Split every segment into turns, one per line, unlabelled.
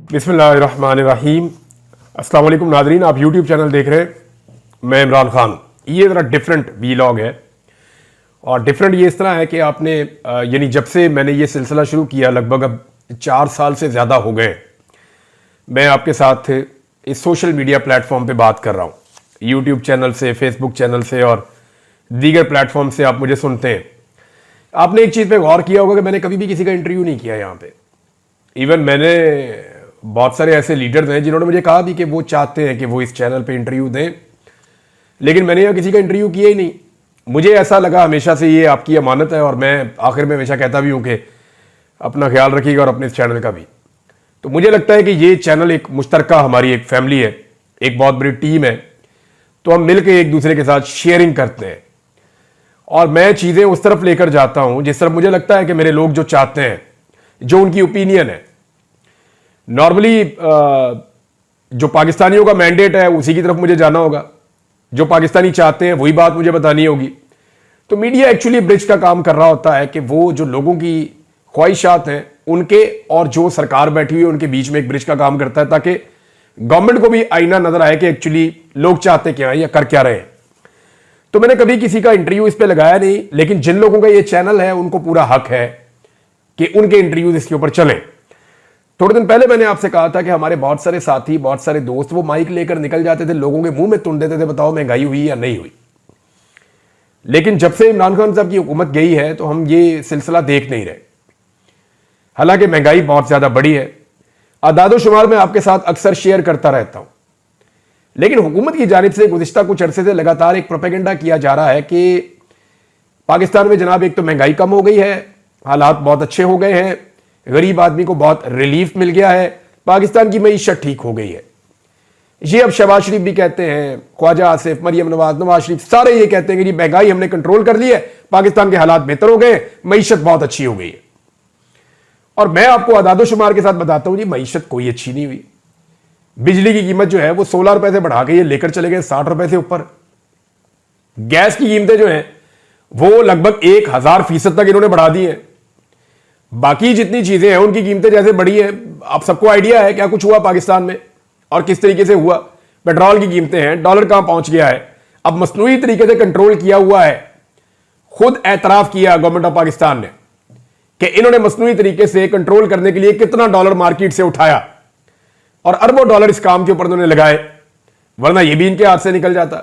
बिस्मिल्लाहिर्रहमानिर्रहीम। अस्सलाम वालेकुम नाज़रीन, आप यूट्यूब चैनल देख रहे हैं। मैं इमरान खान। ये ज़रा डिफरेंट वीलॉग है और डिफरेंट ये इस तरह है कि आपने यानी जब से मैंने ये सिलसिला शुरू किया लगभग अब 4 साल से ज़्यादा हो गए मैं आपके साथ इस सोशल मीडिया प्लेटफॉर्म पे बात कर रहा हूँ। यूट्यूब चैनल से, फेसबुक चैनल से और दीगर प्लेटफॉर्म से आप मुझे सुनते हैं। आपने एक चीज़ पे गौर किया होगा कि मैंने कभी भी किसी का इंटरव्यू नहीं किया यहाँ पे। इवन मैंने बहुत सारे ऐसे लीडर्स हैं जिन्होंने मुझे कहा भी कि वो चाहते हैं कि वो इस चैनल पे इंटरव्यू दें, लेकिन मैंने यहाँ किसी का इंटरव्यू किया ही नहीं। मुझे ऐसा लगा हमेशा से ये आपकी अमानत है और मैं आखिर में हमेशा कहता भी हूँ कि अपना ख्याल रखिएगा और अपने इस चैनल का भी। तो मुझे लगता है कि ये चैनल एक मुश्तरका हमारी एक फैमिली है, एक बहुत बड़ी टीम है, तो हम मिल के एक दूसरे के साथ शेयरिंग करते हैं और मैं चीज़ें उस तरफ लेकर जाता हूँ जिस तरफ मुझे लगता है कि मेरे लोग जो चाहते हैं, जो उनकी ओपिनियन है। नॉर्मली जो पाकिस्तानियों का मैंडेट है उसी की तरफ मुझे जाना होगा, जो पाकिस्तानी चाहते हैं वही बात मुझे बतानी होगी। तो मीडिया एक्चुअली ब्रिज का काम कर रहा होता है कि वो जो लोगों की ख्वाहिशात हैं उनके और जो सरकार बैठी हुई है उनके बीच में एक ब्रिज का काम करता है, ताकि गवर्नमेंट को भी आईना नजर आए कि एक्चुअली लोग चाहते क्या है या कर क्या रहे हैं। तो मैंने कभी किसी का इंटरव्यू इस पर लगाया नहीं, लेकिन जिन लोगों का ये चैनल है उनको पूरा हक है कि उनके इंटरव्यूज इसके ऊपर चलें। थोड़े दिन पहले मैंने आपसे कहा था कि हमारे बहुत सारे साथी, बहुत सारे दोस्त वो माइक लेकर निकल जाते थे, लोगों के मुंह में तुन देते थे, बताओ महंगाई हुई या नहीं हुई। लेकिन जब से इमरान खान साहब की हुकूमत गई है तो हम ये सिलसिला देख नहीं रहे। हालांकि महंगाई बहुत ज्यादा बढ़ी है, आदादोशुमार में आपके साथ अक्सर शेयर करता रहता हूं, लेकिन हुकूमत की जानिब से गुज़िश्ता कुछ अरसे से लगातार एक प्रोपेगेंडा किया जा रहा है कि पाकिस्तान में जनाब एक तो महंगाई कम हो गई है, हालात बहुत अच्छे हो गए हैं, गरीब आदमी को बहुत रिलीफ मिल गया है, पाकिस्तान की मईशत ठीक हो गई है। ये अब शहबाज शरीफ भी कहते हैं, ख्वाजा आसिफ, मरियम नवाज, नवाज शरीफ, सारे ये कहते हैं कि महंगाई हमने कंट्रोल कर ली है, पाकिस्तान के हालात बेहतर हो गए, मईशत बहुत अच्छी हो गई है। और मैं आपको आदादोशुमार के साथ बताता हूं जी, मईशत कोई अच्छी नहीं हुई। बिजली की कीमत जो है वो 16 रुपए से बढ़ा के ये लेकर चले गए 60 रुपए से ऊपर। गैस की कीमतें जो हैं वो लगभग 1000% तक इन्होंने बढ़ा दी हैं। बाकी जितनी चीजें हैं उनकी कीमतें जैसे बढ़ी है, आप सबको आइडिया है क्या कुछ हुआ पाकिस्तान में और किस तरीके से हुआ। पेट्रोल की कीमतें हैं, डॉलर कहां पहुंच गया है, अब मसनूई तरीके से कंट्रोल किया हुआ है। खुद एतराफ किया गवर्नमेंट ऑफ पाकिस्तान ने कि इन्होंने मसनूई तरीके से कंट्रोल करने के लिए कितना डॉलर मार्केट से उठाया और अरबों डॉलर इस काम के ऊपर उन्होंने लगाए, वरना यह भी इनके हाथ से निकल जाता।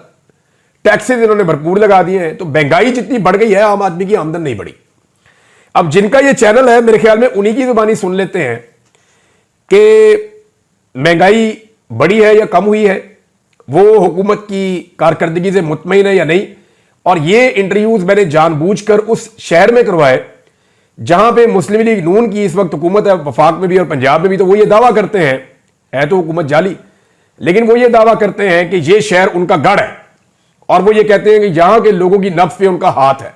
टैक्सेस इन्होंने भरपूर लगा दिए हैं, तो महंगाई जितनी बढ़ गई है आम आदमी की आमदन नहीं बढ़ी। अब जिनका ये चैनल है मेरे ख्याल में उन्हीं की जुबानी सुन लेते हैं कि महंगाई बढ़ी है या कम हुई है, वो हुकूमत की कारकर्दगी से मुतमईन है या नहीं। और ये इंटरव्यूज मैंने जानबूझकर उस शहर में करवाए जहां पे मुस्लिम लीग नून की इस वक्त हुकूमत है, वफाक में भी और पंजाब में भी। तो वो ये दावा करते हैं, है तो हुकूमत जाली, लेकिन वो ये दावा करते हैं कि ये शहर उनका गढ़ है और वो ये कहते हैं कि यहां के लोगों की नफ्स पे उनका हाथ है।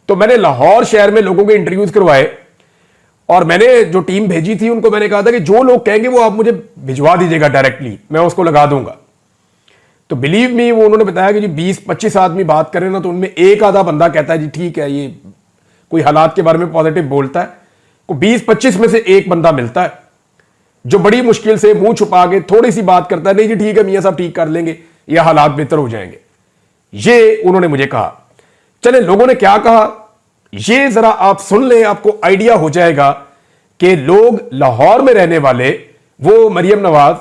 तो मैंने लाहौर शहर में लोगों के इंटरव्यूज करवाए और मैंने जो टीम भेजी थी उनको मैंने कहा था कि जो लोग कहेंगे वो आप मुझे भिजवा दीजिएगा डायरेक्टली, मैं उसको लगा दूंगा। तो बिलीव मी, वो उन्होंने बताया कि जी 20-25 आदमी बात करें ना तो उनमें एक आधा बंदा कहता है जी ठीक है, ये कोई हालात के बारे में पॉजिटिव बोलता है। वो 20-25 में से एक बंदा मिलता है जो बड़ी मुश्किल से मुंह छुपा के थोड़ी सी बात करता है, नहीं जी ठीक है मियां साहब ठीक कर लेंगे या हालात बेहतर हो जाएंगे। ये उन्होंने मुझे कहा। चले लोगों ने क्या कहा ये जरा आप सुन लें, आपको आइडिया हो जाएगा कि लोग लाहौर में रहने वाले वो मरियम नवाज,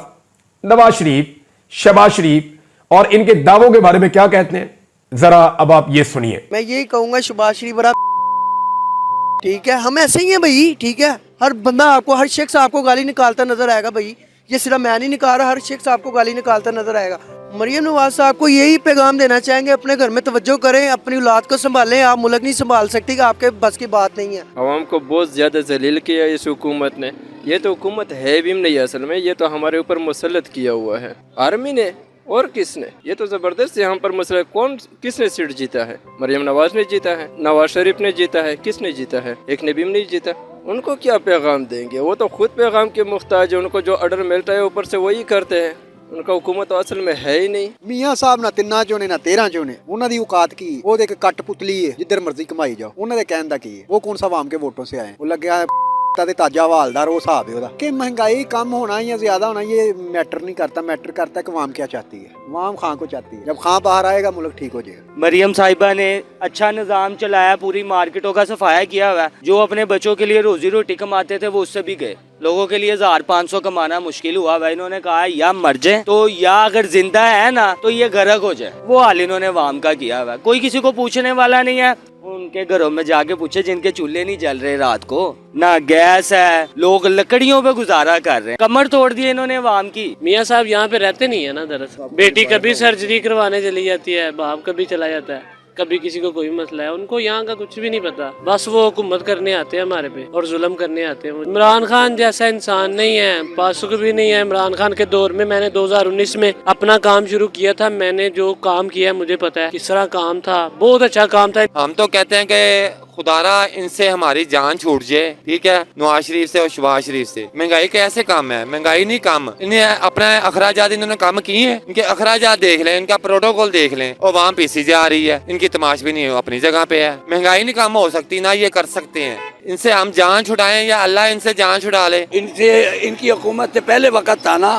नवाज शरीफ, शहबाज शरीफ और इनके दावों के बारे में क्या कहते हैं। जरा अब आप ये सुनिए।
मैं यही कहूंगा शहबाज शरीफ बड़ा ठीक है, हम ऐसे ही हैं भाई, ठीक है। हर बंदा आपको, हर शख्स आपको गाली निकालता नजर आएगा भाई, ये सिर्फ मैं नहीं निकाल रहा, हर शख्स आपको गाली निकालता नजर आएगा। मरियम नवाज साहब को यही पैगाम देना चाहेंगे, अपने घर में तवज्जो करें, अपनी औलाद को संभालें। आप मुल्क नहीं संभाल सकती, कि आपके बस की बात नहीं है।
आवाम को बहुत ज़्यादा जलील किया इस हुकूमत ने। ये तो हुकूमत है भी नहीं असल में, ये तो हमारे ऊपर मुसल्लत किया हुआ है आर्मी ने और किसने। ये तो ज़बरदस्त यहाँ पर मसला, कौन किसने सीट जीता है? मरियम नवाज ने जीता है, नवाज शरीफ ने जीता है, किसने जीता है? एक ने भी नहीं जीता। उनको क्या पैगाम देंगे? वो तो खुद पैगाम के मुख्ताज है, उनको जो ऑर्डर मिलता है ऊपर से वही करते हैं। उनका हुकूमत तो असल में है ही नहीं।
मियाँ साहब ना 3 चोने ना 13 चोने, उन्हों की औकात की वो एक कट पुतली है, जिधर मर्जी कमाई जाओ। उन्होंने कहने का की है, वो कौन सा आवाम के वोटों से आए, वो लग गया है ਤੇ ਤਾਜਾ ਹਵਾਲਦਾਰ ਉਹ ਹਿਸਾਬ ਹੈ ਉਹਦਾ ਕਿ ਮਹਿੰਗਾਈ कम होना या ज्यादा होना ये मैटर नहीं करता। मैटर करता है कि अवाम क्या चाहती है। अवाम खां को चाहती है। जब खां बाहर आएगा मुल्क ठीक हो जाएगा।
मरियम साहिबा ने अच्छा निज़ाम चलाया, पूरी मार्केटों का सफाया किया हुआ है। जो अपने बच्चों के लिए रोजी रोटी कमाते थे वो उससे भी गए। लोगों के लिए 1500 कमाना मुश्किल हुआ है। इन्होंने कहा या मर जाए तो या अगर जिंदा है ना तो ये गर्क हो जाए। वो हाल इन्होंने अवाम का किया हुआ है। कोई किसी को पूछने वाला नहीं है। उनके घरों में जाके पूछे जिनके चूल्हे नहीं जल रहे रात को, ना गैस है, लोग लकड़ियों पे गुजारा कर रहे हैं। कमर तोड़ दी इन्होंने अवाम की।
मियाँ साहब यहाँ पे रहते नहीं है ना दरअसल। बेटी कभी सर्जरी करवाने चली जाती है, बाप कभी चला जाता है, कभी किसी को कोई मसला है। उनको यहाँ का कुछ भी नहीं पता, बस वो हुकूमत करने आते हैं हमारे पे और जुल्म करने आते हैं। इमरान खान जैसा इंसान नहीं है, पासुक भी नहीं है। इमरान खान के दौर में मैंने 2019 में अपना काम शुरू किया था। मैंने जो काम किया मुझे पता है किस तरह काम था, बहुत अच्छा काम था।
हम तो कहते हैं कि खुदारा इनसे हमारी जान छूट जाए, ठीक है, नवाज शरीफ से और शहबाज शरीफ से। महंगाई कैसे कम है? महंगाई नहीं कम, इन्हें अपना अखराजात इन्होंने कम किए हैं। इनके अखराजात देख लें, इनका प्रोटोकॉल देख लें, और वहाँ पीसी जा रही है। इनकी तमाश भी नहीं अपनी जगह पे है। महंगाई नहीं कम हो सकती, ना ये कर सकते हैं। इनसे हम जान छुड़ाएं या अल्लाह इनसे जान छुड़ा ले।
इनसे इनकी हुकूमत से पहले वक्त था ना,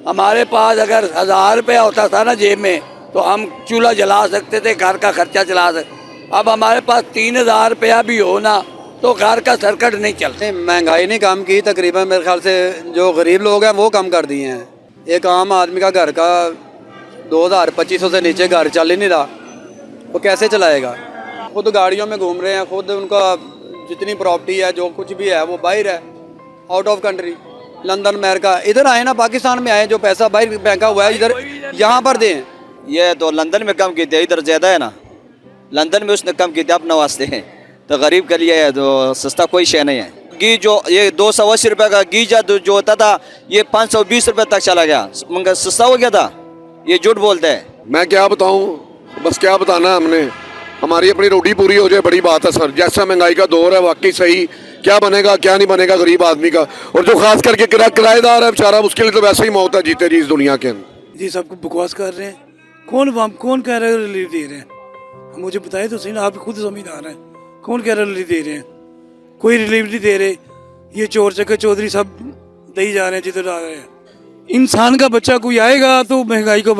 हमारे पास अगर 1000 रुपया होता था ना जेब में तो हम चूल्हा जला सकते थे, घर का खर्चा चला सकते। अब हमारे पास 3000 रुपया भी हो ना तो घर का सर्कट नहीं चलते।
महंगाई नहीं कम की, तकरीबन मेरे ख्याल से जो गरीब लोग हैं वो कम कर दिए हैं। एक आम आदमी का घर का 2000-2500 से नीचे घर चल ही नहीं रहा, वो कैसे चलाएगा? खुद गाड़ियों में घूम रहे हैं, खुद उनका जितनी प्रॉपर्टी है जो कुछ भी है वो बाहर है, out of country, London America. इधर आए ना, पाकिस्तान में आए, जो पैसा बाहर फेंका हुआ है इधर यहाँ पर दें।
ये तो लंदन में कम की थी, इधर ज़्यादा है ना। लंदन में उसने कम की थी अपने वास्ते, तो गरीब के लिए तो सस्ता कोई शय नहीं है। घी जो ये 280 रुपये का घी जो होता था ये 520 रुपये तक चला गया, मगर सस्ता हो गया था। ये झूठ बोलते हैं।
मैं क्या बताऊं, बस क्या बताना है हमने। हमारी अपनी रोटी पूरी हो जाए बड़ी बात है सर। जैसा महंगाई का दौर है वाकई सही, क्या बनेगा क्या नहीं बनेगा गरीब आदमी का। और जो खास करके किराएदार है बेचारा, उसके लिए तो वैसे ही मौत है जीते जी इस दुनिया के अंदर।
जी सबको बकवास कर रहे हैं। कौन कह रहे हैं रिलीफ दे रहे हैं? मुझे बताए तो सही ना, आप खुद समझदार हैं। कौन कह रहे रिलीफ दे रहे हैं? कोई रिलीफ नहीं दे रहे। ये चोर चक्कर चौधरी सब दे जा रहे हैं जिधर आ रहे हैं। इंसान का बच्चा कोई आएगा तो महंगाई को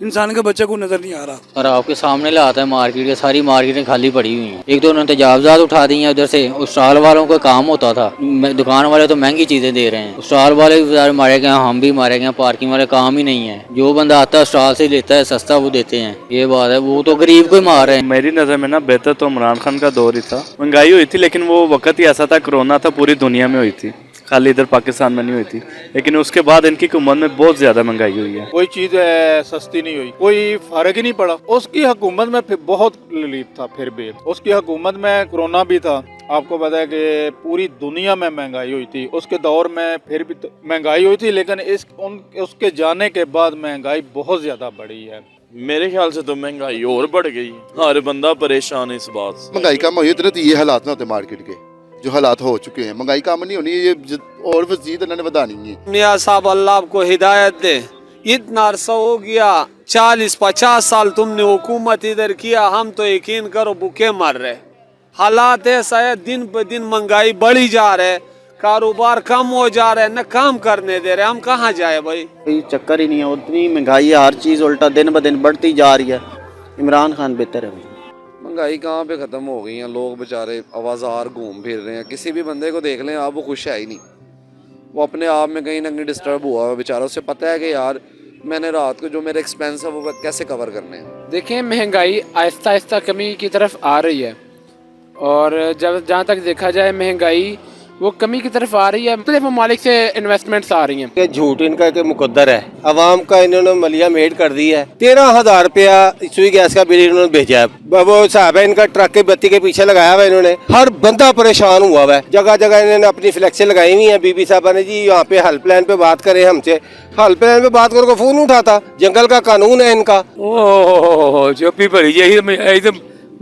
इंसान का बच्चा को नजर नहीं आ रहा।
और आपके सामने लाता है मार्केट के, सारी मार्केटें खाली पड़ी हुई हैं। एक तो उन्होंने तजावजात उठा दी हैं उधर से। उस स्टॉल वालों का काम होता था, दुकान वाले तो महंगी चीजें दे रहे हैं, स्टॉल वाले भी बेचारे मारे गए, हम भी मारे गए। पार्किंग वाले काम ही नहीं है। जो बंदा आता है स्टॉल से लेता है सस्ता वो देते हैं, ये बात है। वो तो गरीब को ही मार रहे हैं।
मेरी नज़र में ना बेहतर तो इमरान खान का दौर ही था। महंगाई हुई थी लेकिन वो वक्त ही ऐसा था, कोरोना था, पूरी दुनिया में हुई थी, खाली इधर पाकिस्तान में नहीं हुई थी। लेकिन उसके बाद इनकी हुकूमत में बहुत ज्यादा महंगाई हुई है।
कोई चीज सस्ती नहीं हुई, कोई फर्क ही नहीं पड़ा। उसकी हुकूमत में फिर बहुत रिलीफ था। फिर भी उसकी हुकूमत में कोरोना भी था। आपको पता है कि पूरी दुनिया में महंगाई हुई थी। उसके दौर में फिर भी तो महंगाई हुई थी, लेकिन उसके जाने के बाद महंगाई बहुत ज्यादा बढ़ी है।
मेरे ख्याल से तो महंगाई और बढ़ गई। हर बंदा परेशान है इस बात से।
महंगाई कम हुई तो ये हालात ना होते मार्केट के जो हालात हो चुके हैं। महंगाई कम नहीं होनी, ये और मजीद इन्होंने बढ़ानी है।
मियाँ साहब अल्लाह आपको हिदायत दे। इतना अरसा हो गया, 40-50 साल तुमने हुकूमत इधर किया, हम तो यकीन करो भूखे मर रहे। हालात ऐसा है, दिन ब दिन महंगाई बढ़ी जा रहे, कारोबार कम हो जा रहे, न काम करने दे रहे। हम कहाँ जाए भाई?
कोई चक्कर ही नहीं है। उतनी महंगाई है, हर चीज़ उल्टा दिन ब दिन बढ़ती जा रही है। इमरान खान बेहतर है भाई।
महंगाई कहाँ पे ख़त्म हो गई है। लोग बेचारे आवाज़ार घूम फिर रहे हैं। किसी भी बंदे को देख लें आप, वो खुश है ही नहीं। वो अपने आप में कहीं ना कहीं डिस्टर्ब हुआ है बेचारा। उसे पता है कि यार मैंने रात को जो मेरे एक्सपेंस है वो कैसे कवर करने हैं।
देखिए महंगाई आहिस्ता आहिस्ता कमी की तरफ आ रही है, और जब जहाँ तक देखा जाए महंगाई वो कमी की तरफ आ रही है। मुख्तलिफ ममालिक से इन्वेस्टमेंट्स आ रही हैं।
झूठ इनका के मुकद्दर है। अवाम का इन्होंने मलिया मेड कर दी है। 13,000 रुपया सुई गैस का बिल इन्होंने भेजा है। वो हिसाब है इनका, ट्रक के बत्ती के पीछे लगाया हुआ इन्होंने। हर बंदा परेशान हुआ हुआ है। जगह जगह इन्होंने अपनी फ्लैक्सें लगाई हुई है। बीबी साहबा ने जी यहाँ पे हेल्पलाइन पे बात करे हमसे। हेल्पलाइन पे बात करके फोन उठाता। जंगल का कानून है इनका।
ओह चुप्पी भरी जी,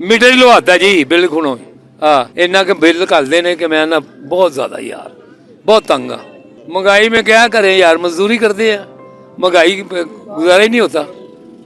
मीटर ही लवाता जी बिल खुणो। हाँ इन्ना के बिल करते ने कि मैं ना बहुत ज्यादा यार बहुत तंग आ। महंगाई में क्या करें यार, मजदूरी करते हैं, महंगाई गुजारा ही नहीं होता।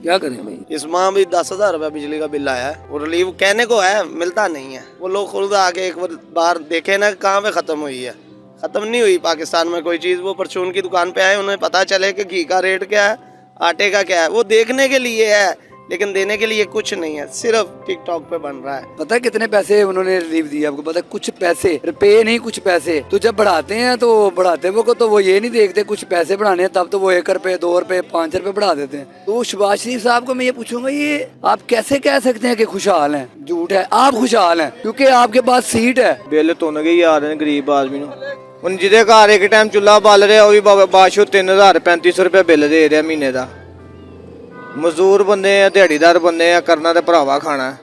क्या करें भाई।
इस माह भी 10,000 रुपया बिजली का बिल आया है और रिलीफ कहने को है, मिलता नहीं है। वो लोग खुद आके एक बार देखे ना कहाँ पे ख़त्म हुई है। ख़त्म नहीं हुई पाकिस्तान में कोई चीज़। वो परचून की दुकान पे आए, उन्हें पता चले कि घी का रेट क्या है, आटे का क्या है। वो देखने के लिए है लेकिन देने के लिए कुछ नहीं है, सिर्फ टिकटॉक पे बन रहा है।
पता है कितने पैसे उन्होंने रिलीफ दिए आपको पता है? कुछ पैसे, रुपए नहीं, कुछ पैसे। तो जब बढ़ाते हैं तो बढ़ाते वो तो वो ये नहीं देखते कुछ पैसे बढ़ाने हैं, तब तो वो 1 रुपए 2 रुपए 5 रुपए बढ़ा देते हैं। तो शहबाज शरीफ साहब को मैं ये पूछूंगा, ये आप कैसे कह सकते हैं कि खुशहाल हैं? झूठ है, आप खुशहाल हैं क्योंकि आपके पास सीट है।
बिल तो नहीं आ रहे गरीब आदमी ਨੂੰ ਜਿਹਦੇ ਘਰ ਇੱਕ ਟਾਈਮ ਚੁੱਲ੍ਹਾ ਬਾਲ ਰਿਹਾ ਉਹ ਵੀ ਬਾਸ਼ੂ 3,035 ਰੁਪਏ ਬਿੱਲ ਦੇ ਰਿਹਾ ਮਹੀਨੇ ਦਾ। ਮਜ਼ਦੂਰ ਬੰਦੇ ਆ, ਦਿਹਾੜੀਦਾਰ ਬੰਦੇ ਆ, ਕਰਨਾ ਤੇ ਭਰਾਵਾ ਖਾਣਾ।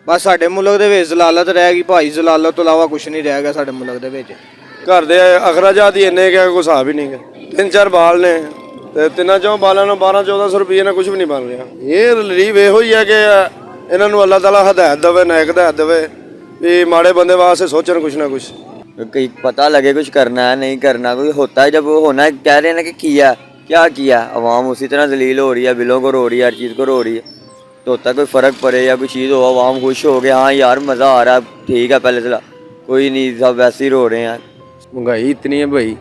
ਬਸ ਸਾਡੇ ਮੁਲਕ ਦੇ ਵਿੱਚ ਜ਼ਲਾਲਤ ਰਹਿ ਗਈ ਭਾਈ, ਜ਼ਲਾਲਤ ਤੋਂ ਇਲਾਵਾ ਕੁਝ ਨਹੀਂ ਰਹਿ ਗਿਆ ਸਾਡੇ ਮੁਲਕ ਦੇ ਵਿੱਚ।
ਘਰ ਦੇ ਅਖਰਾਜਾਤ ਹੀ ਇੰਨੇ ਕਿ ਕੋਈ ਹਿਸਾਬ ਹੀ ਨਹੀਂ ਗਾ। 3-4 ਬਾਲ ਨੇ ਤੇ 3-4 ਬਾਲਾਂ ਨੂੰ 12-1400 ਰੁਪਏ ਨਾਲ ਕੁਝ ਵੀ ਨਹੀਂ ਬਣ ਰਿਹਾ। ਇਹ ਰਿਲੀਫ ਇਹੋ ਹੀ ਹੈ ਕਿ ਇਹਨਾਂ ਨੂੰ ਅੱਲਾਹ ਤਾਲਾ ਹਦਾਇਤ ਦੇਵੇ, ਨਾਇਕ ਹਦਾਇਤ ਦੇਵੇ ਵੀ ਮਾੜੇ ਬੰਦੇ ਵਾਸਤੇ ਸੋਚਣ कुछ ना कुछ।
कहीं पता लगे कुछ करना है नहीं करना, कोई होता है जब वो होना है। कह रहे हैं ना कि किया क्या किया, अवाम उसी तरह जलील हो रही है, बिलों को रो रही है, हर चीज़ को रो रही है। तो होता है कोई फ़र्क पड़े या कोई चीज़ हो, अवाम खुश हो गया, हाँ यार मज़ा आ रहा है, ठीक है, पहले चला कोई नहीं, सब वैसे ही रो रहे हैं।
महंगाई इतनी है भाई,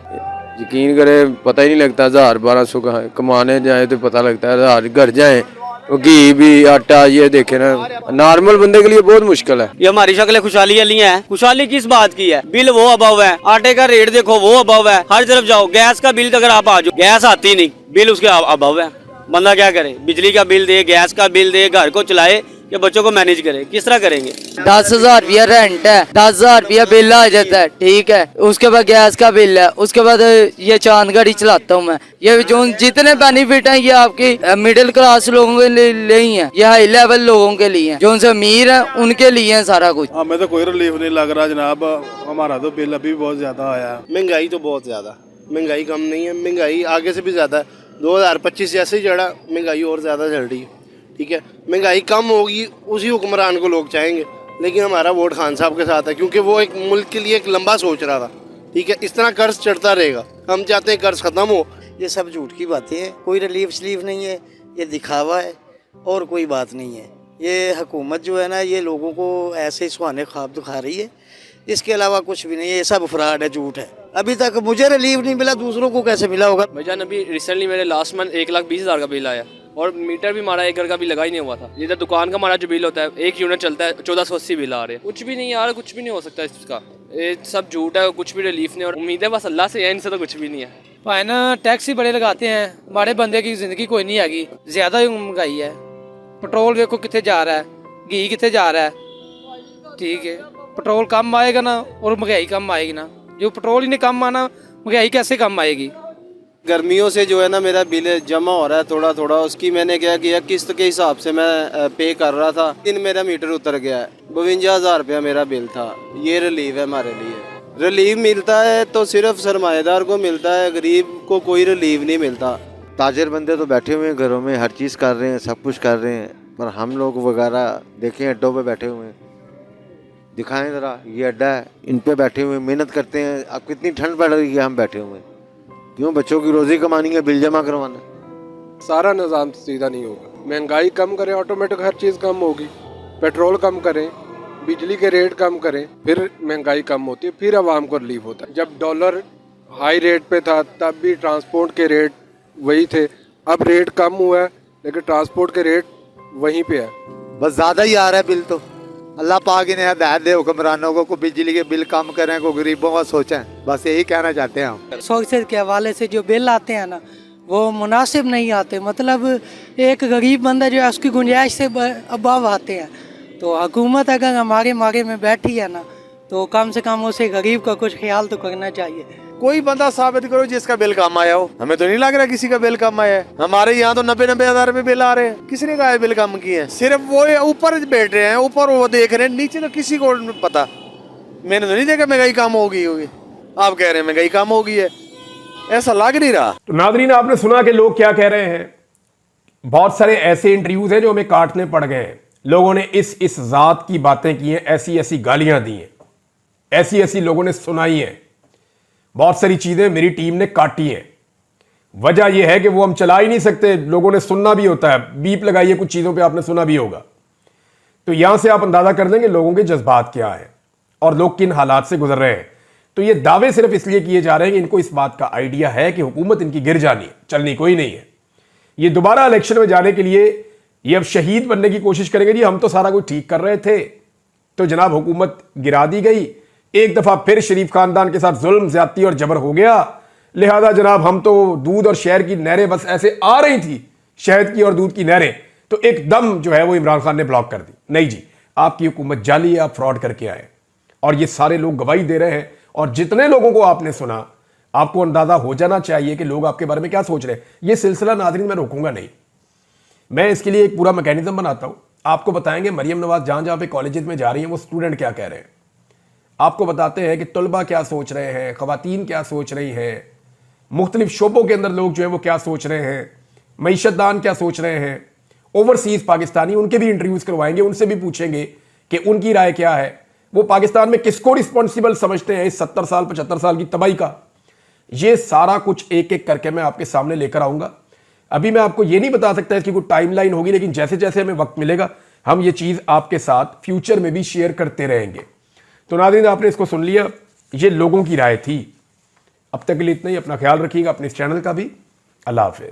यकीन करे पता ही नहीं लगता। 1000-1200 कमाने जाए तो पता लगता है, 1000 घर जाए घी भी, आटा, ये देखे ना, नॉर्मल बंदे के लिए बहुत मुश्किल है।
ये हमारी शक्लें खुशहाली वाली हैं। खुशहाली किस बात की है? बिल वो अभाव है, आटे का रेट देखो वो अभाव है, हर तरफ जाओ गैस का बिल अगर आप आ जाओ, गैस आती नहीं, बिल उसके अभाव है। बंदा क्या करे? बिजली का बिल दे, गैस का बिल दे, घर को चलाए या बच्चों को मैनेज करे, किस तरह करेंगे?
10,000 रुपया रेंट है, 10,000 रुपया बिल आ जाता है, ठीक है। उसके बाद गैस का बिल है, उसके बाद ये चांद गाड़ी चलाता हूँ मैं। ये जो जितने बेनिफिट हैं ये आपकी मिडिल क्लास लोगों के लिए ही है, ये हाई लेवल लोगों के लिए, जो उनसे अमीर है उनके लिए है सारा कुछ।
हमें तो कोई रिलीफ नहीं लग रहा जनाब, हमारा तो बिल अभी बहुत ज़्यादा आया।
महंगाई तो बहुत ज़्यादा, महंगाई कम नहीं है, महंगाई आगे से भी ज़्यादा है। 2025 जैसे ही चढ़ा महंगाई और ज़्यादा चल रही है, ठीक है। महंगाई कम होगी उसी हुक्मरान को लोग चाहेंगे, लेकिन हमारा वोट खान साहब के साथ है क्योंकि वो एक मुल्क के लिए एक लंबा सोच रहा था, ठीक है। इस तरह कर्ज चढ़ता रहेगा, हम चाहते हैं कर्ज ख़त्म हो।
ये सब झूठ की बातें हैं, कोई रिलीफ शलीफ नहीं है, ये दिखावा है और कोई बात नहीं है। ये हुकूमत जो है ना ये लोगों को ऐसे ही सुहाने ख्वाब दिखा रही है, इसके अलावा कुछ भी नहीं है। ये सब फ्रॉड है, झूठ है। अभी तक मुझे रिलीफ नहीं मिला, दूसरों को कैसे मिला होगा?
भाईजान अभी रिसेंटली मेरे लास्ट मंथ 1,20,000 का बिल आया और मीटर भी हमारा एक घर का भी लगा ही नहीं हुआ था। इधर दुकान का हमारा जो बिल होता है 1 यूनिट चलता है 1480 बिल आ रहे हैं। कुछ भी नहीं आ रहा, कुछ भी नहीं हो सकता इसका, ये सब झूठ है, कुछ भी रिलीफ नहीं। और उम्मीद है बस अल्लाह से है, इनसे तो कुछ भी नहीं है।
भाई ना टैक्स ही बड़े लगाते हैं, बड़े बंदे की जिंदगी कोई नहीं आएगी, ज़्यादा ही महंगाई है। पेट्रोल देखो कितने जा रहा है, घी कितने जा रहा है, ठीक है। पेट्रोल कम आएगा ना और महंगाई कम आएगी ना, जो पेट्रोल ही नहीं कम आना महंगाई कैसे कम आएगी?
गर्मियों से जो है ना मेरा बिल जमा हो रहा है थोड़ा थोड़ा, उसकी मैंने क्या किया किस्त के हिसाब से मैं पे कर रहा था। दिन मेरा मीटर उतर गया है, 52,000 रुपया मेरा बिल था। ये रिलीफ है हमारे लिए। रिलीफ मिलता है तो सिर्फ सरमाएदार को मिलता है, गरीब को कोई रिलीफ नहीं मिलता।
ताजर बंदे तो बैठे हुए हैं घरों में, हर चीज़ कर रहे हैं, सब कुछ कर रहे हैं, पर हम लोग वगैरह देखें अड्डों पे बैठे हुए हैं। दिखाएं ज़रा, ये अड्डा है, इन पे बैठे हुए मेहनत करते हैं। अब कितनी ठंड पड़ रही है, हम बैठे हुए हैं क्यों? बच्चों की रोज़ी कमानी है, बिल जमा करवाना।
सारा निज़ाम सीधा नहीं होगा। महंगाई कम करें, ऑटोमेटिक हर चीज़ कम होगी। पेट्रोल कम करें, बिजली के रेट कम करें, फिर महंगाई कम होती है, फिर आवाम को रिलीफ होता है। जब डॉलर हाई रेट पे था तब भी ट्रांसपोर्ट के रेट वही थे, अब रेट कम हुआ है लेकिन ट्रांसपोर्ट के रेट वहीं पे है।
बस ज़्यादा ही आ रहा है बिल तो। अल्लाह पाक इन्हें हदायत दे हुक्मरानों को बिजली के बिल कम करें, को गरीबों का सोचें, बस यही कहना चाहते हैं हम।
शौक़ के हवाले से जो बिल आते हैं ना वो मुनासिब नहीं आते, मतलब एक गरीब बंदा जो है उसकी गुंजाइश से अबाव आते हैं। तो हुकूमत अगर हमारे मारे में बैठी है ना तो कम से कम उसे गरीब का कुछ ख्याल तो करना चाहिए।
कोई बंदा साबित करो जिसका बिल कम आया हो। हमें तो नहीं लग रहा किसी का बिल कम आया है। हमारे यहाँ तो 90-90 हज़ार रुपये बिल आ रहे हैं। किसने कहा है बिल कम किए हैं? सिर्फ वो ऊपर बैठ रहे हैं, ऊपर वो देख रहे हैं, नीचे तो किसी को पता। मैंने तो नहीं देखा महंगाई कम हो गई होगी, आप कह रहे हैं महंगाई कम हो गई है, ऐसा लग नहीं रहा।
तो नाज़रीन आपने सुना कि लोग क्या कह रहे हैं। बहुत सारे ऐसे इंटरव्यूज हैं जो हमें काटने पड़ गए हैं। लोगों ने इस जात की बातें की हैं, ऐसी ऐसी गालियां दी हैं, ऐसी ऐसी लोगों ने सुनाई हैं, बहुत सारी चीजें मेरी टीम ने काटी हैं। वजह यह है कि वो हम चला ही नहीं सकते, लोगों ने सुनना भी होता है, बीप लगाइए कुछ चीज़ों पे आपने सुना भी होगा। तो यहां से आप अंदाजा कर देंगे लोगों के जज्बात क्या है और लोग किन हालात से गुजर रहे हैं। तो ये दावे सिर्फ इसलिए किए जा रहे हैं कि इनको इस बात का आइडिया है कि हुकूमत इनकी गिर जानी है, चलनी कोई नहीं है। ये दोबारा इलेक्शन में जाने के लिए ये अब शहीद बनने की कोशिश करेंगे, जी हम तो सारा कुछ ठीक कर रहे थे, तो जनाब हुकूमत गिरा दी गई, एक दफा फिर शरीफ खानदान के साथ जुल्म, ज्यादती और जबर हो गया, लिहाजा जनाब हम तो दूध और शहर की नहरें बस ऐसे आ रही थी, शहद की और दूध की नहरें, तो एकदम जो है वो इमरान खान ने ब्लॉक कर दी। नहीं जी, आपकी हुकूमत जाली है, आप फ्रॉड करके आए और ये सारे लोग गवाही दे रहे हैं। और जितने लोगों को आपने सुना, आपको अंदाजा हो जाना चाहिए कि लोग आपके बारे में क्या सोच रहे हैं। ये सिलसिला नाज़रीन मैं रोकूंगा नहीं, मैं इसके लिए एक पूरा मैकेनिज्म बनाता हूं। आपको बताएंगे मरियम नवाज जहां जहां पे कॉलेजेस में जा रही हैं वो स्टूडेंट क्या कह रहे हैं, आपको बताते हैं कि तलबा क्या सोच रहे हैं, खवातीन क्या सोच रही हैं, मुख्तलिफ शोबों के अंदर लोग जो है वो क्या सोच रहे हैं, मईशतदान क्या सोच रहे हैं, ओवरसीज पाकिस्तानी, उनके भी इंटरव्यूज करवाएंगे, उनसे भी पूछेंगे कि उनकी राय क्या है, वो पाकिस्तान में किसको रिस्पॉन्सिबल समझते हैं इस 70 साल 75 साल की तबाही का। ये सारा कुछ एक एक करके मैं आपके सामने लेकर आऊंगा। अभी मैं आपको ये नहीं बता सकता इसकी कोई टाइमलाइन होगी, लेकिन जैसे जैसे हमें वक्त मिलेगा हम ये चीज आपके साथ फ्यूचर में भी शेयर करते रहेंगे। तो नाज़रीन आपने इसको सुन लिया, ये लोगों की राय थी। अब तक के लिए इतना ही, अपना ख्याल रखिएगा, अपने इस चैनल का भी। अल्लाह हाफिज़।